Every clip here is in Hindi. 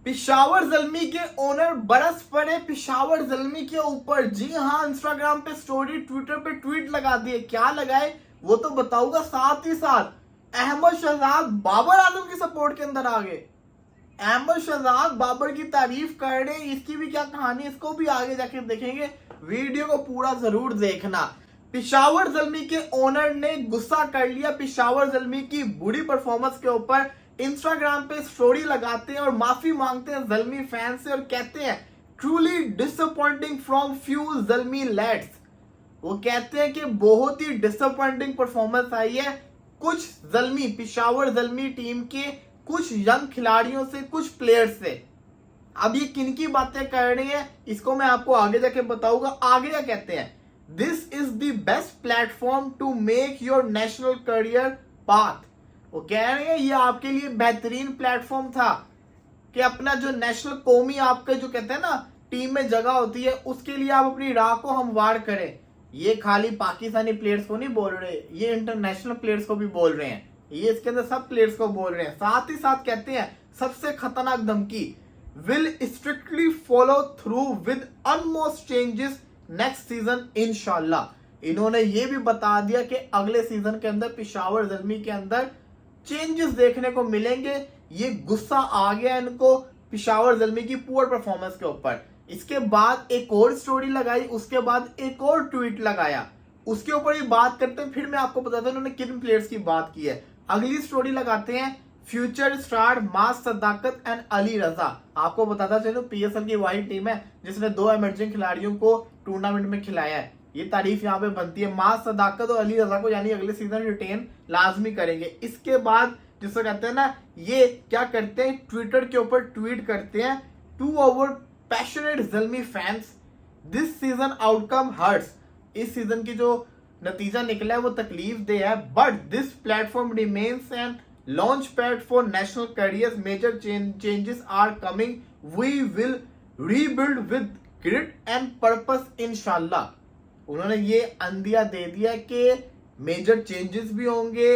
पिशावर ज़ल्मी के ओनर बरस पड़े पिशावर ज़ल्मी के ऊपर। जी हाँ, इंस्टाग्राम पे स्टोरी, ट्विटर पे ट्वीट लगा दिए। क्या लगाए वो तो बताऊंगा। साथ ही साथ अहमद शहजाद बाबर आजम की सपोर्ट के अंदर आ गए। अहमद शहजाद बाबर की तारीफ कर रहे हैं। इसकी भी क्या कहानी, इसको भी आगे जाके देखेंगे। वीडियो को पूरा जरूर देखना। पिशावर ज़ल्मी के ओनर ने गुस्सा कर लिया पिशावर ज़ल्मी की बुरी परफॉर्मेंस के ऊपर। इंस्टाग्राम पे स्टोरी लगाते हैं और माफी मांगते हैं ज़ल्मी फैन से और कहते हैं truly disappointing from few Zalmi let's. वो कहते हैं कि बहुत ही डिसअपॉइंटिंग परफॉर्मेंस आई है कुछ ज़ल्मी, पिशावर ज़ल्मी टीम के कुछ यंग खिलाड़ियों से, कुछ प्लेयर्स से। अब ये किन की बातें कर रहे हैं इसको मैं आपको आगे जाके बताऊंगा। आगे क्या कहते हैं, this is the best platform to make your national career path. वो कह रहे हैं ये आपके लिए बेहतरीन प्लेटफॉर्म था कि अपना जो नेशनल कौमी आपका जो कहते हैं ना टीम में जगह होती है उसके लिए आप अपनी राह को हमवार करें। ये खाली पाकिस्तानी प्लेयर्स को नहीं बोल रहे, ये इंटरनेशनल प्लेयर्स को भी बोल रहे हैं। ये इसके अंदर सब प्लेयर्स को बोल रहे हैं। साथ ही साथ कहते हैं सबसे खतरनाक धमकी, will strictly follow through with utmost changes next season इंशाल्लाह। इन्होंने ये भी बता दिया कि अगले सीजन के अंदर पिशावर ज़ल्मी के अंदर चेंजेस देखने को मिलेंगे। ये गुस्सा आ गया इनको पिशावर ज़ल्मी की पुअर परफॉर्मेंस के ऊपर। इसके बाद एक और स्टोरी लगाई, उसके बाद एक और ट्वीट लगाया, उसके ऊपर ही बात करते हैं। फिर मैं आपको बताता हूं उन्होंने किन प्लेयर्स की बात की है। अगली स्टोरी लगाते हैं फ्यूचर स्टार मास सदाकत एंड अली रजा। आपको बताता चलो पीएसएल की वही टीम है जिसने 2 इमर्जिंग खिलाड़ियों को टूर्नामेंट में खिलाया है। ये तारीफ यहाँ पे बनती है। मास सदाकत और अली रजा को यानी अगले सीजन रिटेन लाजमी करेंगे। इसके बाद जिसको कहते हैं ना, ये क्या करते हैं ट्विटर के ऊपर ट्वीट करते हैं, to our passionate Zalmi fans, this season outcome hurts. इस सीजन की जो नतीजा निकला है वो तकलीफ दे है, but this platform remains and launch pad for national careers, major changes are coming, we will rebuild with grit and purpose इंशाल्लाह। उन्होंने ये अंदिया दे दिया कि मेजर चेंजेस भी होंगे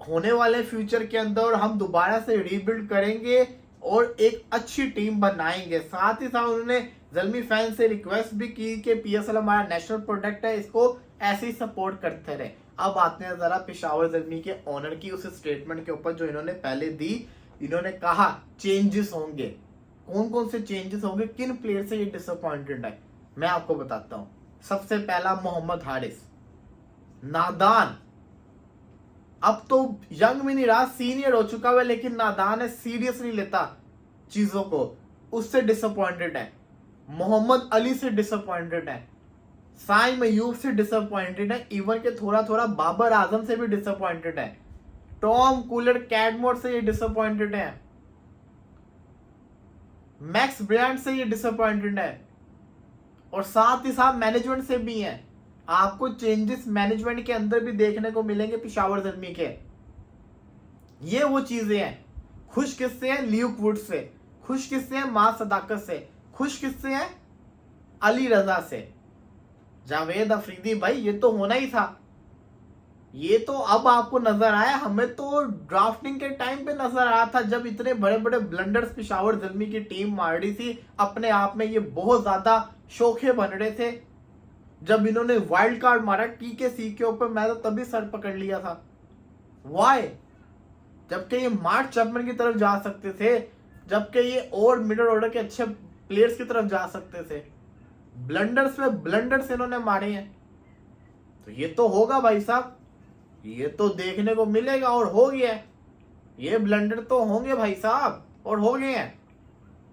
होने वाले फ्यूचर के अंदर और हम दोबारा से रीबिल्ड करेंगे और एक अच्छी टीम बनाएंगे। साथ ही साथ उन्होंने ज़ल्मी फैन से रिक्वेस्ट भी की कि पीएसएल हमारा नेशनल प्रोडक्ट है, इसको ऐसे ही सपोर्ट करते रहे। अब आते हैं जरा पिशावर ज़ल्मी के ओनर की उस स्टेटमेंट के ऊपर जो इन्होंने पहले दी। इन्होंने कहा चेंजेस होंगे। कौन कौन से चेंजेस होंगे, किन प्लेयर से ये डिसअपॉइंटेड है, मैं आपको बताता हूं। सबसे पहला मोहम्मद हारिस, नादान। अब तो यंग में नहीं रहा, सीनियर हो चुका है, लेकिन नादान है, सीरियस नहीं लेता चीजों को, उससे डिसअपॉइंटेड है। मोहम्मद अली से डिसअपॉइंटेड है, साइम अयूब से डिसअपॉइंटेड है, इवन के थोड़ा थोड़ा बाबर आजम से भी डिसअपॉइंटेड है, टॉम कूलर कैडमोर से ये डिसअपॉइंटेड है, मैक्स ब्रांड से ये डिसअपॉइंटेड है और साथ ही साथ मैनेजमेंट से भी है। आपको चेंजेस मैनेजमेंट के अंदर भी देखने को मिलेंगे पिशावर ज़ल्मी के। ये वो चीजें हैं। खुश किससे हैं, ल्यूक वुड से। खुश किससे हैं, मां सदाकत से। खुश किससे हैं, अली रजा से। जावेद अफरीदी भाई ये तो होना ही था। ये तो अब आपको नजर आया, हमें तो ड्राफ्टिंग के टाइम पे नजर आया था जब इतने बड़े बड़े ब्लंडर्स पिशावर ज़ल्मी की टीम मार रही थी। अपने आप में ये बहुत ज्यादा शोखे बन रहे थे। जब इन्होंने वाइल्ड कार्ड मारा टीके के ऊपर, मैं तो तभी सर पकड़ लिया था। वाई, जबकि ये मार्क चैपमैन की तरफ जा सकते थे, जबकि ये और मिडिल ऑर्डर के अच्छे प्लेयर्स की तरफ जा सकते थे। ब्लंडर्स में ब्लंडर्स इन्होंने मारे हैं। तो ये तो होगा भाई साहब, ये तो देखने को मिलेगा और हो गया है। ये ब्लंडर तो होंगे भाई साहब और हो गए हैं।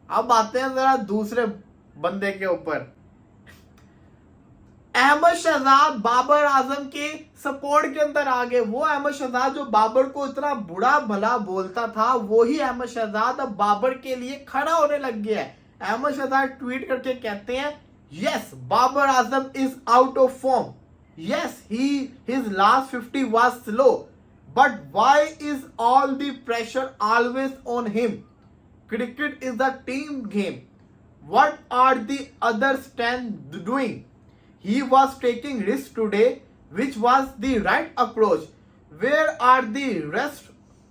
अब आते हैं जरा दूसरे बंदे के ऊपर। अहमद शहजाद बाबर आजम के सपोर्ट के अंदर आ गए। वो अहमद शहजाद जो बाबर को इतना बुरा भला बोलता था, वही अहमद शहजाद अब बाबर के लिए खड़ा होने लग गया है। अहमद शहजाद ट्वीट करके कहते हैं, yes Babar Azam is out of form, yes his last 50 was slow, but why is all the pressure always on him? Cricket is a team game. What are the others 10 doing? He was taking risks today, which was the right approach. Where are the rest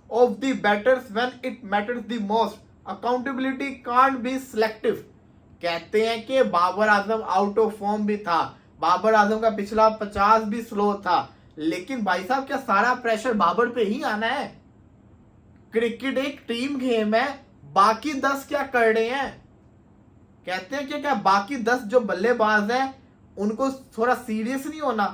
of the batters when it matters the most? Accountability can't be selective. कहते हैं कि Babar Azam out of form भी था, बाबर आजम का पिछला 50 भी स्लो था, लेकिन भाई साहब क्या सारा प्रेशर बाबर पे ही आना है? क्रिकेट एक टीम गेम है, बाकी 10 क्या कर रहे हैं? कहते हैं कि क्या बाकी 10 जो बल्लेबाज हैं उनको थोड़ा सीरियस नहीं होना?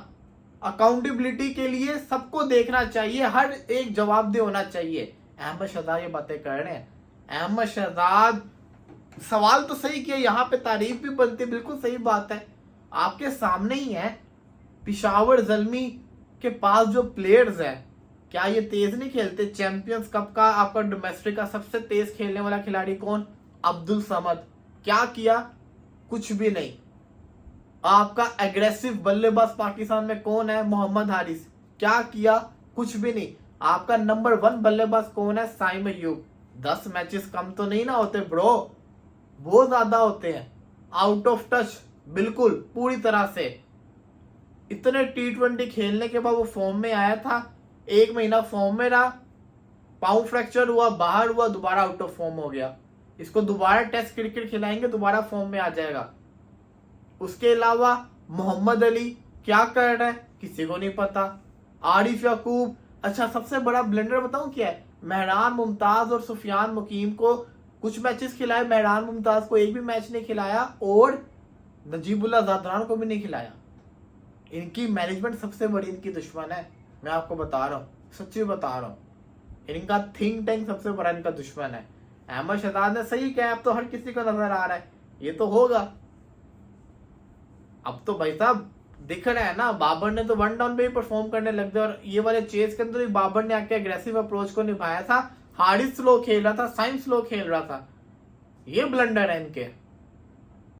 अकाउंटेबिलिटी के लिए सबको देखना चाहिए, हर एक जवाबदेह होना चाहिए। अहमद शहजाद ये बातें कर रहे हैं। अहमद शहजाद सवाल तो सही किया, यहाँ पे तारीफ भी बनती है, बिल्कुल सही बात है। आपके सामने ही है, पिशावर ज़ल्मी के पास जो प्लेयर्स हैं, क्या ये तेज नहीं खेलते? चैंपियंस कप का आपका डोमेस्टिक का सबसे तेज खेलने वाला खिलाड़ी कौन? अब्दुल समद। क्या किया? कुछ भी नहीं। आपका एग्रेसिव बल्लेबाज पाकिस्तान में कौन है? मोहम्मद हारिस। क्या किया? कुछ भी नहीं। आपका नंबर 1 बल्लेबाज कौन है? साइम अयूब। 10 मैचेस कम तो नहीं ना होते ब्रो, बहुत ज्यादा होते हैं। आउट ऑफ टच बिल्कुल पूरी तरह से। इतने T20 खेलने के बाद वो फॉर्म में आया था, 1 महीना फॉर्म में रहा, पाँव फ्रैक्चर हुआ, बाहर हुआ, दोबारा आउट ऑफ फॉर्म हो गया। इसको दोबारा टेस्ट क्रिकेट खिलाएंगे, दोबारा फॉर्म में आ जाएगा। उसके अलावा मोहम्मद अली क्या कर रहा है किसी को नहीं पता। आरिफ याकूब, अच्छा सबसे बड़ा ब्लेंडर बताऊं क्या है? मेहरान मुमताज और सुफियान मुकीम को कुछ मैचेस खिलाए, मेहरान मुमताज को एक भी मैच नहीं खिलाया और नजीबुल्लाह ज़ादरान को भी नहीं खिलाया। इनकी मैनेजमेंट सबसे बड़ी इनकी दुश्मन है, मैं आपको बता रहा हूँ, सच्ची बता रहा हूँ। इनका थिंक टैंक सबसे बड़ा इनका दुश्मन है। अहमद शहजाद ने सही कहा, अब तो हर किसी को नजर आ रहा है ये तो होगा। अब तो भाई साहब दिख रहा है ना, बाबर ने तो 1 डाउन पे ही परफॉर्म करने लग गया, और ये वाले चेस के अंदर बाबर ने आके एग्रेसिव अप्रोच को निभाया था। हारिस स्लो खेल रहा था, साइम स्लो खेल रहा था, ये ब्लंडर है इनके।